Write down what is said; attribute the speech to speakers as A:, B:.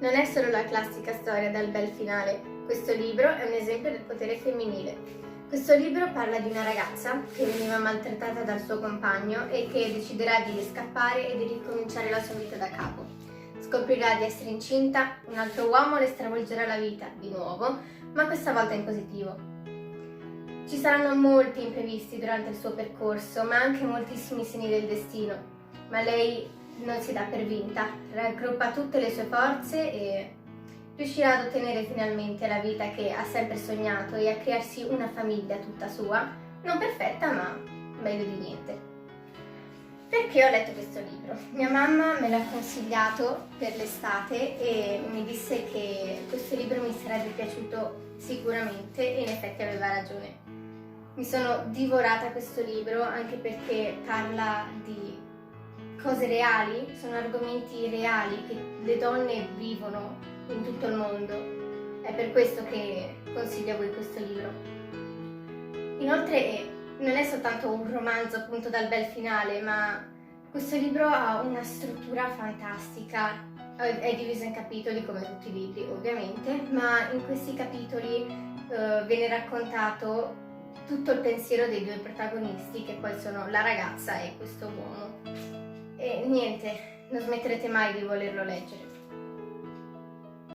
A: Non è solo la classica storia dal bel finale, questo libro è un esempio del potere femminile. Questo libro parla di una ragazza che veniva maltrattata dal suo compagno e che deciderà di scappare e di ricominciare la sua vita da capo. Scoprirà di essere incinta, un altro uomo le stravolgerà la vita, di nuovo, ma questa volta in positivo. Ci saranno molti imprevisti durante il suo percorso, ma anche moltissimi segni del destino. Ma lei non si dà per vinta, raggruppa tutte le sue forze e riuscirà ad ottenere finalmente la vita che ha sempre sognato e a crearsi una famiglia tutta sua, non perfetta ma meglio di niente. Perché ho letto questo libro? Mia mamma me l'ha consigliato per l'estate e mi disse che questo libro mi sarebbe piaciuto sicuramente e in effetti aveva ragione. Mi sono divorata questo libro anche perché parla di cose reali, sono argomenti reali che le donne vivono in tutto il mondo. È per questo che consiglio a voi questo libro. Inoltre non è soltanto un romanzo appunto dal bel finale, ma questo libro ha una struttura fantastica. È diviso in capitoli come tutti i libri ovviamente, ma in questi capitoli viene raccontato tutto il pensiero dei due protagonisti, che poi sono la ragazza e questo uomo. E niente, non smetterete mai di volerlo leggere.